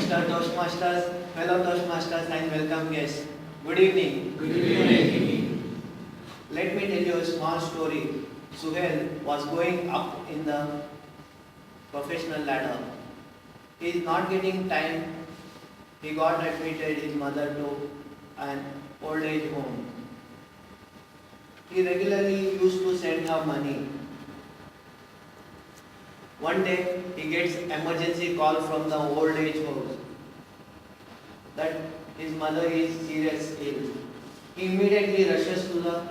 Mr. Toastmasters, fellow Toastmasters and welcome guests. Good evening. Good evening. Let me tell you a small story. Suhail was going up in the professional ladder. He is not getting time. He got admitted his mother to an old age home. He regularly used to send her money. One day he gets emergency call from the old age home that his mother is seriously ill. He immediately rushes to the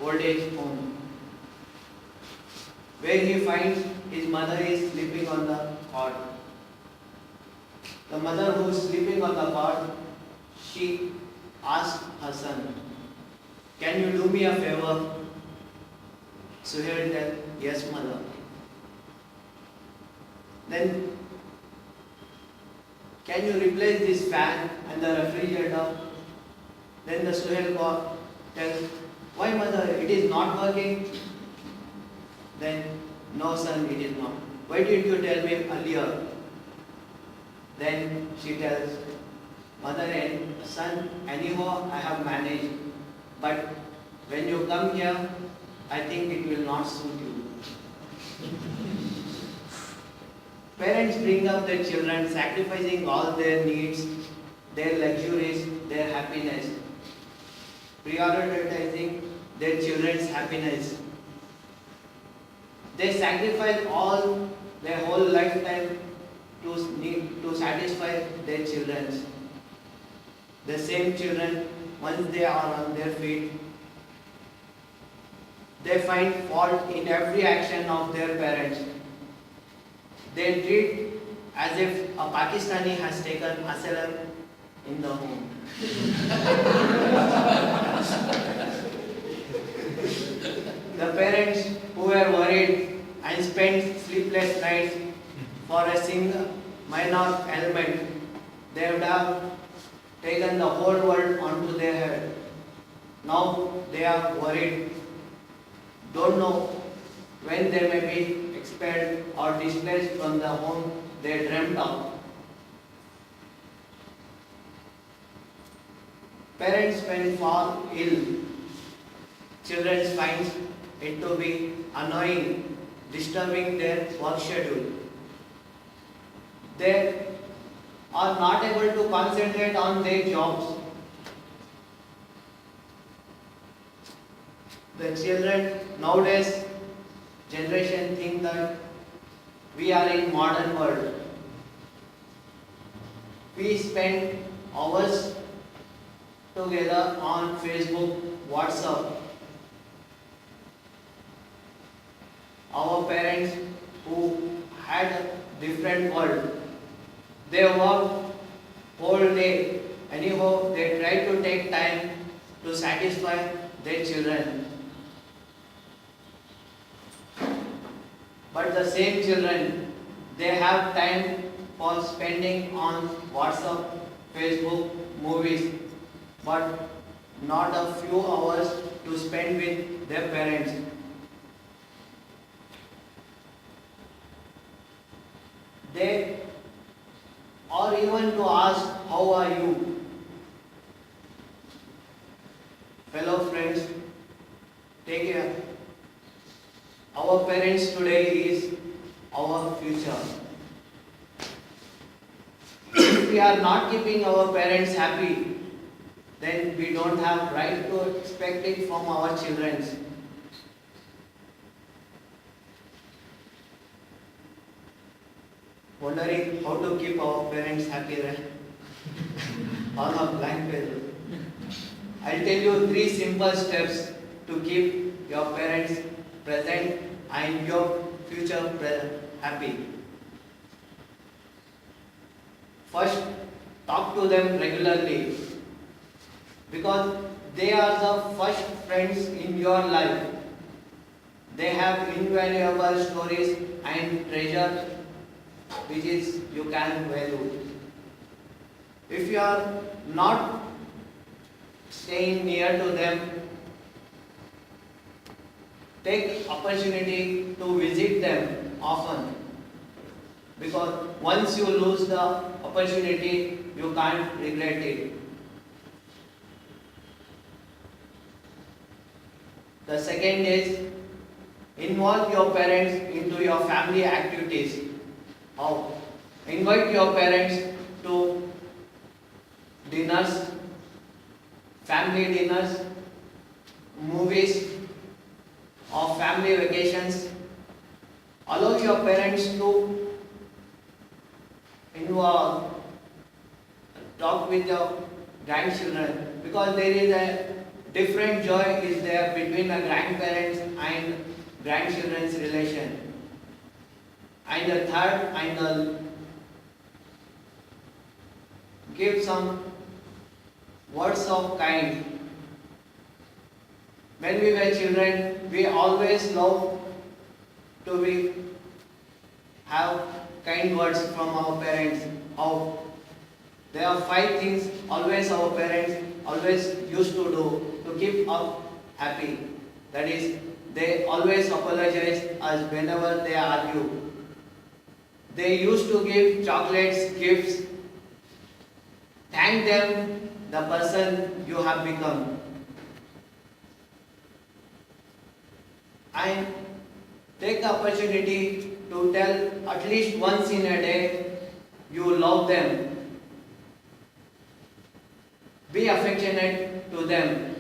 old age home where he finds his mother is sleeping on the cot. The mother who is sleeping on the cot, she asked her son, "Can you do me a favor?" Suhail tells, "Yes, mother." Then, "Can you replace this fan and the refrigerator?" Then the Suhail tells, "Why, mother, it is not working?" Then, "No, son, it is not." "Why did you tell me earlier?" Then she tells, "Mother and son, anyhow I have managed, but when you come here, I think it will not suit you." Parents bring up their children, sacrificing all their needs, their luxuries, their happiness, prioritizing their children's happiness. They sacrifice all their whole lifetime to satisfy their children. The same children, once they are on their feet, they find fault in every action of their parents. They treat as if a Pakistani has taken asylum in the home. The parents who were worried and spent sleepless nights for a single minor ailment, they would have taken the whole world onto their head. Now they are worried, don't know when they may be expelled or displaced from the home they dreamt of. Parents when fall ill, children find it to be annoying, disturbing their work schedule. They are not able to concentrate on their jobs. The children nowadays generation think that we are in modern world. We spend hours together on Facebook, WhatsApp. Our parents who had a different world, they work whole day. Anyhow, they try to take time to satisfy their children. But the same children, they have time for spending on WhatsApp, Facebook, movies, but not a few hours to spend with their parents. They or even to ask, "How are you?" Fellow friends, take care. Our parents today is our future. If we are not keeping our parents happy, then we don't have right to expect it from our children. Wondering how to keep our parents happy, right? On a blank page. I'll tell you 3 simple steps to keep your parents present and your future happy. First, talk to them regularly because they are the first friends in your life. They have invaluable stories and treasure which is you can value. If you are not staying near to them, take opportunity to visit them often. because once you lose the opportunity, you can't regret it. The second is involve your parents into your family activities. How? Invite your parents to dinners, family dinners, movies, or family vacations. Allow your parents to involve, talk with your grandchildren, because there is a different joy is there between the grandparents and grandchildren's relation. And the third, and the give some words of kind. When we were children, we always love to have kind words from our parents. How there are 5 things always our parents always used to do to keep us happy. That is, they always apologize us whenever they argue. They used to give chocolates, gifts. Thank them, the person you have become. And take the opportunity to tell at least once in a day you love them. Be affectionate to them.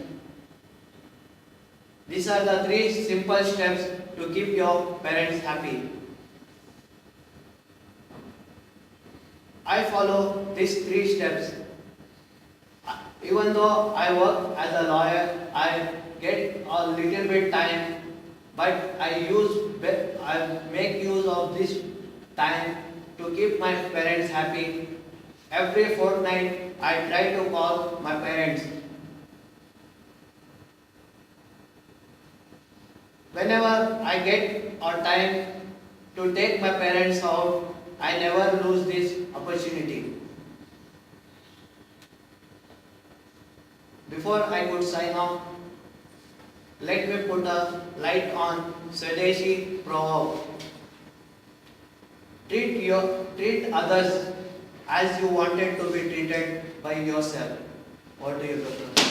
These are the 3 simple steps to keep your parents happy. I follow these 3 steps. Even though I work as a lawyer, I get a little bit time, but I make use of this time to keep my parents happy. Every fortnight, I try to call my parents. Whenever I get a time to take my parents out, I never lose this opportunity. Before I could sign off, let me put a light on Swadeshi proverb. Treat others as you wanted to be treated by yourself. What do you prefer?